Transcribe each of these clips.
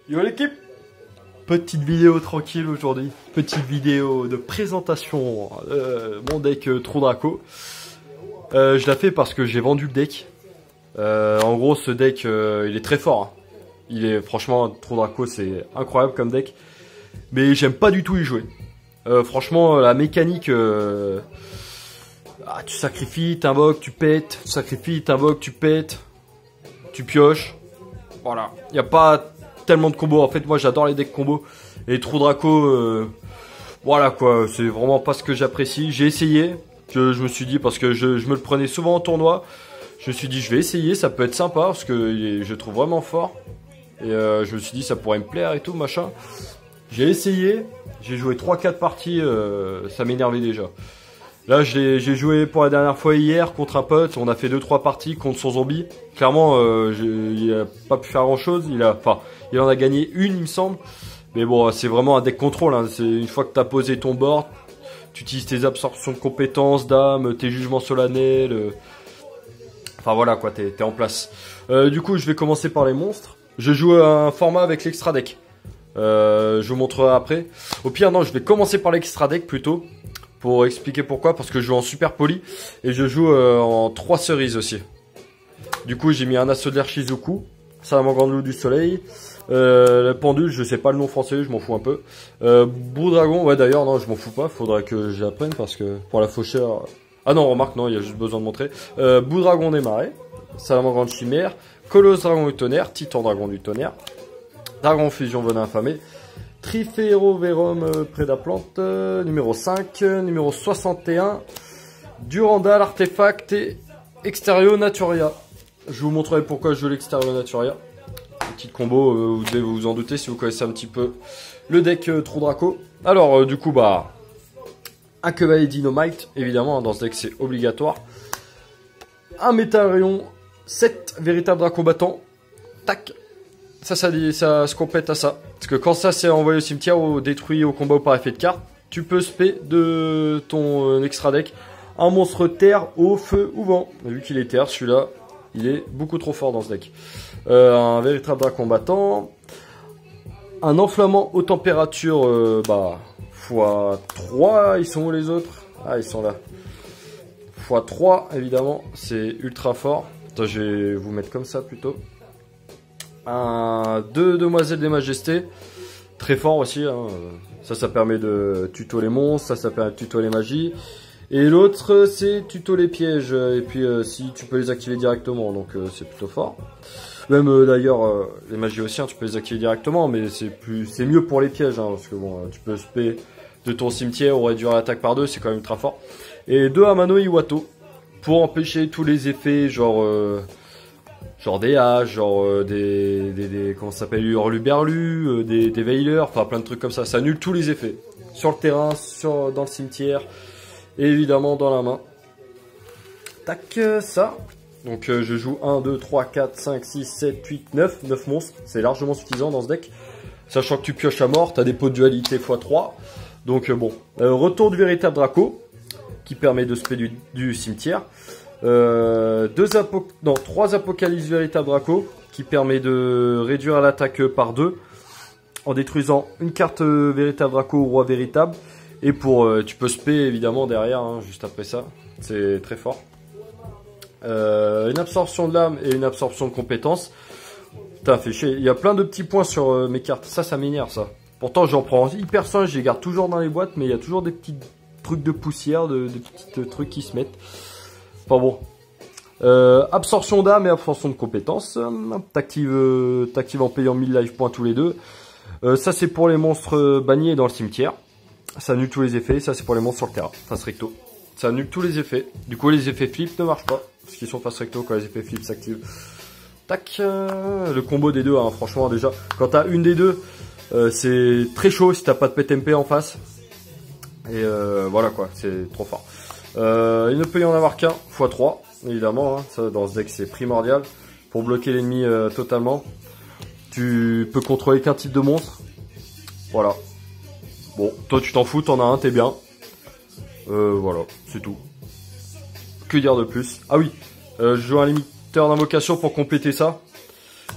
Yo l'équipe, petite vidéo tranquille aujourd'hui, petite vidéo de présentation mon deck Trou Draco. Je la fais parce que j'ai vendu le deck. En gros ce deck il est très fort, hein. Il est franchement, Trou Draco c'est incroyable comme deck. Mais j'aime pas du tout y jouer. Franchement la mécanique, tu sacrifies, t'invoques, tu pètes, tu sacrifies, t'invoques, tu pètes, tu pioches. Voilà, il n'y a pas tellement de combos. En fait, moi j'adore les decks combos. Et Trou Draco, voilà quoi, c'est vraiment pas ce que j'apprécie. J'ai essayé, je me suis dit, parce que je me le prenais souvent en tournoi. Je me suis dit, je vais essayer, ça peut être sympa, parce que je le trouve vraiment fort. Et je me suis dit, ça pourrait me plaire et tout, machin. J'ai essayé, j'ai joué 3-4 parties, ça m'énervait déjà. Là, j'ai joué pour la dernière fois hier contre un pote. On a fait 2-3 parties contre son zombie. Clairement, il a pas pu faire grand chose. Il en a gagné une, il me semble. Mais bon, c'est vraiment un deck contrôle, hein. C'est une fois que tu as posé ton board, tu utilises tes absorptions de compétences, d'âme, tes jugements solennels. Enfin voilà quoi, t'es en place. Du coup, je vais commencer par les monstres. Je joue un format avec l'extra deck. Je vous montrerai après. Au pire, non, je vais commencer par l'extra deck plutôt. Pour expliquer pourquoi, parce que je joue en super poli et je joue en 3 cerises aussi. Du coup j'ai mis un assaut de l'air Shizuku, Salamandre loup du soleil, le pendule, je sais pas le nom français, je m'en fous un peu. Bout dragon, ouais d'ailleurs non je m'en fous pas, faudrait que j'apprenne parce que pour la faucheur... Ah non remarque non, il y a juste besoin de montrer. Bout dragon des marais, Salamandre chimère, Colosse dragon du tonnerre, Titan dragon du tonnerre, Dragon fusion venin infamé, Triféroverum Prédaplante, numéro 5, numéro 61, Durandal, Artefact et Extérieur Naturia. Je vous montrerai pourquoi je joue l'Extérieur Naturia. Petit combo, vous devez vous en douter si vous connaissez un petit peu le deck Trou Draco. Alors, du coup, un Chevalier Dynamite, évidemment, dans ce deck c'est obligatoire. Un Métarion, 7 véritables dracons battants. Tac. Ça se complète à ça. Parce que quand ça c'est envoyé au cimetière ou détruit au combat ou par effet de carte, tu peux spé de ton extra deck un monstre terre, eau, feu ou vent. Vu qu'il est terre, celui-là, il est beaucoup trop fort dans ce deck. Un véritable dracon combattant. Un enflammant aux températures x3. Ils sont où les autres? Ah, ils sont là. x3, évidemment. C'est ultra fort. Attends, je vais vous mettre comme ça plutôt. Deux demoiselles des majestés, très fort aussi, hein. Ça permet de tuto les monstres, ça permet de tuto les magies. Et l'autre c'est tuto les pièges, et puis si tu peux les activer directement, donc c'est plutôt fort. Même d'ailleurs les magies aussi, hein, tu peux les activer directement, mais c'est mieux pour les pièges, hein, parce que bon, tu peux spé de ton cimetière ou réduire l'attaque par 2, c'est quand même ultra fort. Et 2 Amano Iwato, pour empêcher tous les effets, genre des haches, comment ça s'appelle, hurluberlu, des veileurs, enfin plein de trucs comme ça. Ça annule tous les effets. Sur le terrain, dans le cimetière, et évidemment dans la main. Tac, ça. Donc je joue 1, 2, 3, 4, 5, 6, 7, 8, 9 monstres. C'est largement suffisant dans ce deck. Sachant que tu pioches à mort, tu as des pots de dualité x3. Donc bon, retour du véritable Draco, qui permet de spé du cimetière. 3 Apocalypse véritable Draco qui permet de réduire l'attaque par 2 en détruisant une carte véritable Draco ou roi véritable, et tu peux spé évidemment derrière, hein, juste après ça, c'est très fort. Une absorption de l'âme et une absorption de compétences. Putain, fait chier, il y a plein de petits points sur mes cartes, ça m'énerve ça. Pourtant j'en prends hyper soin, je les garde toujours dans les boîtes, mais il y a toujours des petits trucs de poussière, de petits trucs qui se mettent. Enfin bon, absorption d'âme et absorption de compétences. T'actives en payant 1000 life points tous les deux. Ça c'est pour les monstres bannis dans le cimetière. Ça annule tous les effets. Ça c'est pour les monstres sur le terrain, face recto. Ça annule tous les effets. Du coup les effets flip ne marchent pas, parce qu'ils sont face recto quand les effets flip s'activent. Tac, le combo des deux, hein, franchement déjà, quand t'as une des deux, c'est très chaud si t'as pas de PTMP en face. Et voilà quoi, c'est trop fort. Il ne peut y en avoir qu'un, x3, évidemment, hein, ça dans ce deck c'est primordial, pour bloquer l'ennemi totalement. Tu peux contrôler qu'un type de monstre, voilà. Bon, toi tu t'en fous, t'en as un, t'es bien. Voilà, c'est tout. Que dire de plus? Ah oui, je joue un limiteur d'invocation pour compléter ça.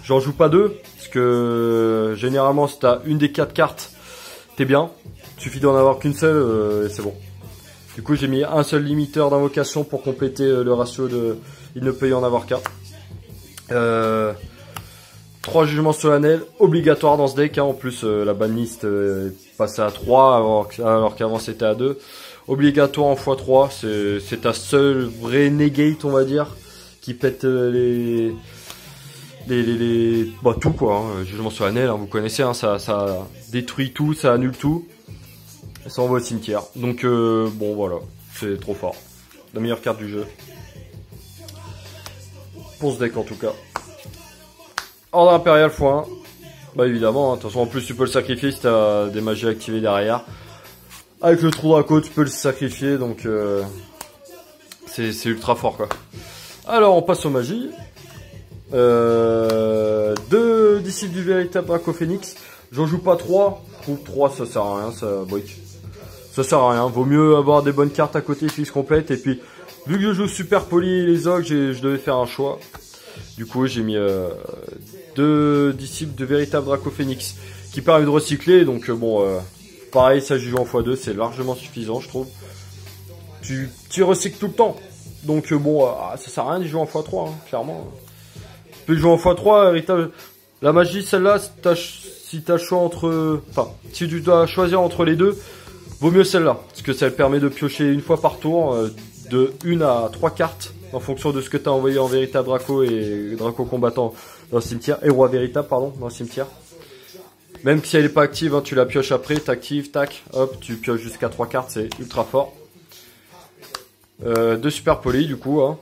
J'en joue pas deux, parce que généralement si t'as une des 4 cartes, t'es bien. Il suffit d'en avoir qu'une seule et c'est bon. Du coup j'ai mis un seul limiteur d'invocation pour compléter le ratio de... Il ne peut y en avoir qu'un. 3 jugements solennels obligatoires dans ce deck. Hein. En plus la banlist est passée à 3 alors qu'avant c'était à 2. Obligatoire en x3, c'est ta seule vraie negate on va dire. Qui pète bah, tout quoi, hein. Jugement solennel, hein, vous connaissez, hein, ça détruit tout, ça annule tout. Et ça envoie au cimetière. Donc bon voilà, c'est trop fort. La meilleure carte du jeu. Pour ce deck en tout cas. Ordre impérial x1. Bah évidemment, hein, de toute façon en plus tu peux le sacrifier si t'as des magies activées derrière. Avec le trou Draco tu peux le sacrifier donc c'est ultra fort quoi. Alors on passe aux magies. 2 disciples du véritable Draco Phoenix. J'en joue pas 3. Je trouve 3 ça sert à rien, ça brique. Ça sert à rien. Vaut mieux avoir des bonnes cartes à côté fixe complète. Et puis vu que je joue super poli et les ogres, je devais faire un choix. Du coup j'ai mis 2 disciples de véritable Draco Phoenix qui permet de recycler. Donc bon pareil ça joue en x2, c'est largement suffisant je trouve. Tu recycles tout le temps. Donc bon, ça sert à rien d'y jouer en x3, hein, clairement. Tu peux jouer en x3, véritable. La magie, celle-là, si t'as le choix entre... Enfin, si tu dois choisir entre les deux, vaut mieux celle-là. Parce que ça permet de piocher une fois par tour, de 1 à 3 cartes, en fonction de ce que t'as envoyé en véritable Draco et Draco combattant dans le cimetière. Et roi véritable, pardon, dans le cimetière. Même si elle n'est pas active, hein, tu la pioches après, t'actives, tac, hop, tu pioches jusqu'à 3 cartes, c'est ultra fort. 2 super polis du coup hein.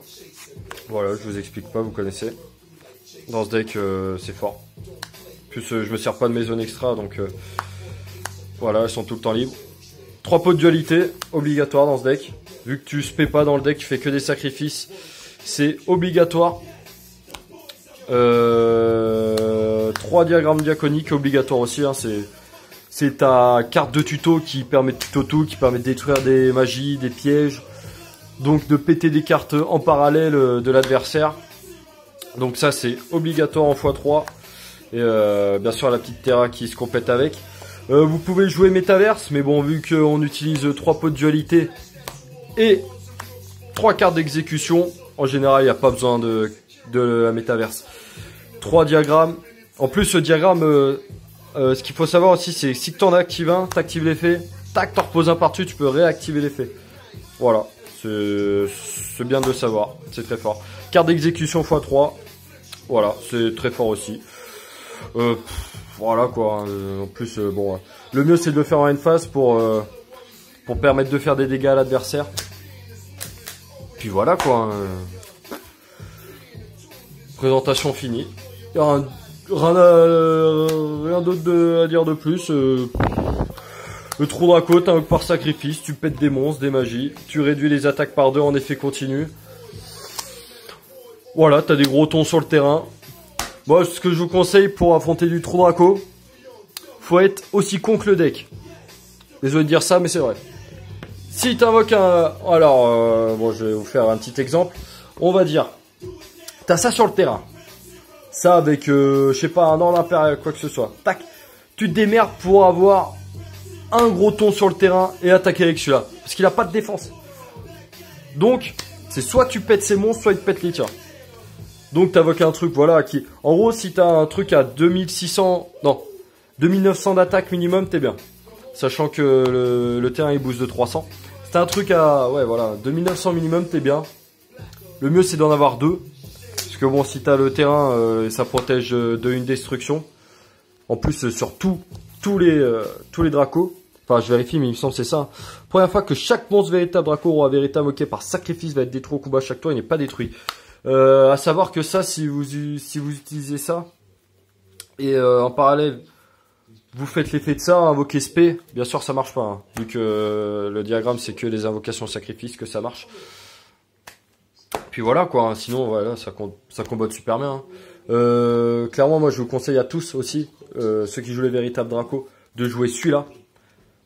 Voilà, je vous explique pas, vous connaissez. Dans ce deck c'est fort. En plus je me sers pas de mes zones extra donc voilà, elles sont tout le temps libres. 3 pots de dualité obligatoire dans ce deck. Vu que tu spé pas dans le deck, tu fais que des sacrifices, c'est obligatoire. 3 diagrammes diaconiques obligatoire aussi hein. C'est ta carte de tuto qui permet de tuto tout, qui permet de détruire des magies, des pièges. Donc de péter des cartes en parallèle de l'adversaire. Donc ça c'est obligatoire en x3. Et bien sûr la petite Terra qui se complète avec. Vous pouvez jouer métaverse. Mais bon vu qu'on utilise 3 pots de dualité et 3 cartes d'exécution. En général il n'y a pas besoin de la métaverse. 3 diagrammes. En plus ce diagramme ce qu'il faut savoir aussi c'est que si tu en actives un, tu actives l'effet. Tac, t'en reposes un par-dessus, tu peux réactiver l'effet. Voilà. C'est bien de le savoir, c'est très fort. Carte d'exécution x3, voilà, c'est très fort aussi. Voilà quoi, en plus, bon, le mieux c'est de le faire en une phase pour permettre de faire des dégâts à l'adversaire. Puis voilà quoi. Présentation finie. Il y a rien d'autre à dire de plus. Le trou Draco, t'invoques par sacrifice, tu pètes des monstres, des magies, tu réduis les attaques par 2 en effet continu. Voilà, t'as des gros tons sur le terrain. Moi, ce que je vous conseille pour affronter du trou Draco, faut être aussi con que le deck. Désolé de dire ça, mais c'est vrai. Si t'invoques un... Alors, bon, je vais vous faire un petit exemple. On va dire, t'as ça sur le terrain. Ça avec, je sais pas, un ordre impérial, quoi que ce soit. Tac, tu te démerdes pour avoir... un gros ton sur le terrain et attaquer avec celui-là. Parce qu'il a pas de défense. Donc, c'est soit tu pètes ses monstres, soit il te pète les tiens. Donc, t'invoques un truc, voilà, qui... En gros, si t'as un truc à 2600... Non, 2900 d'attaque minimum, t'es bien. Sachant que le terrain, il booste de 300. Si t'as un truc à... Ouais, voilà, 2900 minimum, t'es bien. Le mieux, c'est d'en avoir 2. Parce que bon, si t'as le terrain, ça protège de une destruction. En plus, sur tous les dracos. Enfin, je vérifie, mais il me semble que c'est ça. Première fois que chaque monstre véritable Draco roi véritable invoqué par sacrifice va être détruit au combat chaque tour, il n'est pas détruit. À savoir que ça, si vous utilisez ça, et en parallèle, vous faites l'effet de ça, invoquer SP, bien sûr ça marche pas. Hein, vu que le diagramme c'est que les invocations sacrifices que ça marche. Puis voilà quoi, hein, sinon voilà, ça combatte super bien. Hein. Clairement, moi je vous conseille à tous aussi, ceux qui jouent les véritables Draco, de jouer celui-là.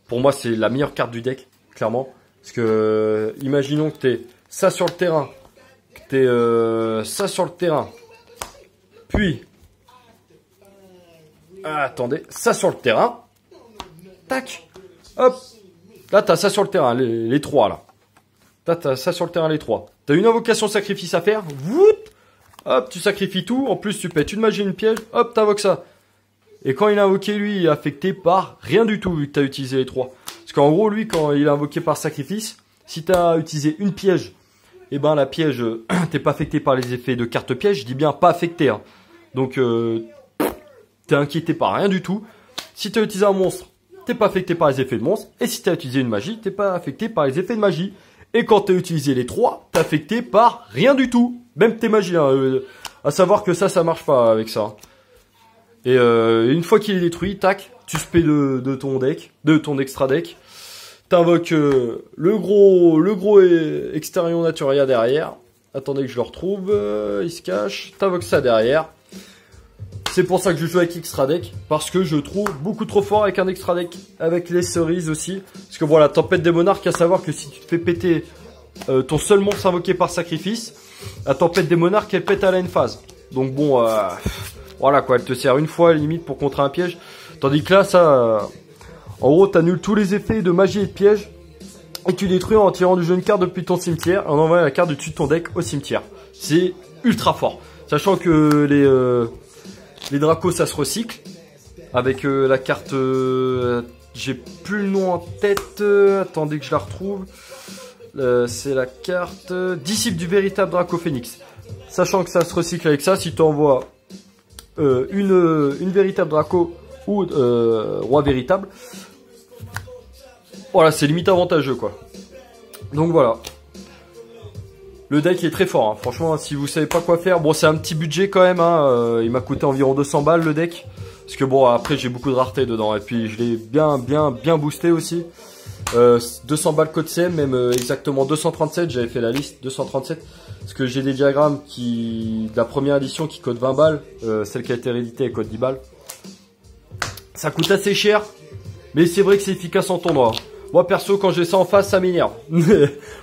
Pour moi, c'est la meilleure carte du deck, clairement. Parce que, imaginons que t'es ça sur le terrain, que t'es ça sur le terrain, puis Attendez, ça sur le terrain. Tac. Hop. Là, t'as ça sur le terrain, les 3 là. Là, t'as ça sur le terrain, les 3. T'as une invocation sacrifice à faire. Vout. Hop, tu sacrifies tout. En plus, tu pètes une magie, une piège. Hop, t'invoques ça. Et quand il a invoqué, lui, il est affecté par rien du tout, vu que t'as utilisé les 3. Parce qu'en gros, lui, quand il a invoqué par sacrifice, si t'as utilisé une piège, et ben la piège, t'es pas affecté par les effets de carte piège. Je dis bien pas affecté. Hein. Donc, t'es inquiété par rien du tout. Si t'as utilisé un monstre, t'es pas affecté par les effets de monstre. Et si t'as utilisé une magie, t'es pas affecté par les effets de magie. Et quand t'as utilisé les 3, t'es affecté par rien du tout. Même tes magies. Hein, à savoir que ça marche pas avec ça. Et une fois qu'il est détruit, tac, tu spé de ton deck, de ton extra deck. T'invoques le gros Extérieur Naturia derrière. Attendez que je le retrouve, il se cache. T'invoques ça derrière. C'est pour ça que je joue avec extra deck, parce que je trouve beaucoup trop fort avec un extra deck, avec les cerises aussi. Parce que voilà, tempête des monarques, à savoir que si tu te fais péter ton seul monstre invoqué par sacrifice, la tempête des monarques, elle pète à la phase. Donc bon, voilà quoi, elle te sert une fois limite pour contrer un piège. Tandis que là, ça, en gros, t'annules tous les effets de magie et de piège. Et tu détruis en tirant du jeu une carte depuis ton cimetière, et en envoyant la carte du dessus de ton deck au cimetière. C'est ultra fort. Sachant que les Dracos, ça se recycle. Avec la carte... j'ai plus le nom en tête. Attendez que je la retrouve. C'est la carte... Disciple du véritable Draco Phoenix. Sachant que ça se recycle avec ça, si tu envoies une véritable Draco ou roi véritable, voilà, c'est limite avantageux quoi. Donc voilà. Le deck est très fort, hein. Franchement, si vous savez pas quoi faire, bon, c'est un petit budget quand même, hein. Il m'a coûté environ 200 balles le deck. Parce que bon, après, j'ai beaucoup de rareté dedans. Et puis, je l'ai bien boosté aussi. 200 balles code CM, même exactement 237. J'avais fait la liste, 237. Parce que j'ai des diagrammes de la première édition qui code 20 balles. Celle qui a été rééditée, elle code 10 balles. Ça coûte assez cher. Mais c'est vrai que c'est efficace en tournoi. Moi perso, quand j'ai ça en face, ça m'énerve.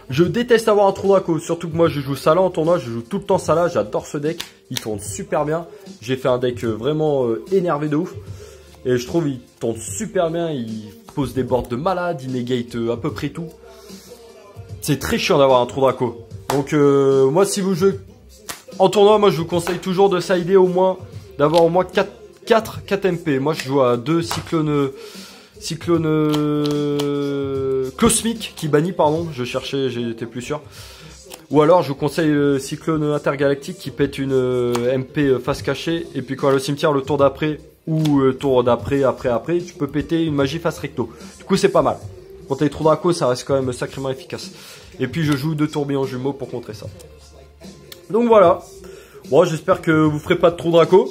Je déteste avoir un trou Draco. Surtout que moi je joue Salah en tournoi, je joue tout le temps Salah. J'adore ce deck, il tourne super bien. J'ai fait un deck vraiment énervé de ouf. Et je trouve il tourne super bien, il pose des boards de malade, il négate à peu près tout. C'est très chiant d'avoir un trou Draco. Donc moi si vous jouez en tournoi, moi je vous conseille toujours de sider au moins, d'avoir au moins 4 MP. Moi je joue à 2 Cyclone Cosmique qui bannit, pardon, je cherchais, j'étais plus sûr. Ou alors je vous conseille Cyclone Intergalactique qui pète une MP face cachée. Et puis quand le cimetière le tour d'après ou le tour d'après, après, tu peux péter une magie face recto. Du coup c'est pas mal. Contre les trous Draco, ça reste quand même sacrément efficace. Et puis je joue 2 tourbillons jumeaux pour contrer ça. Donc voilà. Bon, j'espère que vous ferez pas de trous Draco.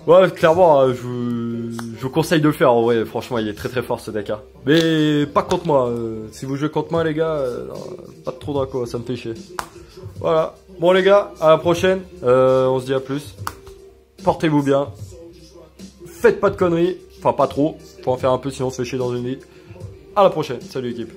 Ouais, clairement, je vous conseille de le faire. En vrai, franchement, il est très très fort ce deck. Hein. Mais pas contre moi. Si vous jouez contre moi, les gars, pas de trou Draco, ça me fait chier. Voilà. Bon, les gars, à la prochaine. On se dit à plus. Portez-vous bien. Faites pas de conneries. Enfin, pas trop. Faut en faire un peu, sinon on se fait chier dans une vie. À la prochaine. Salut, équipe.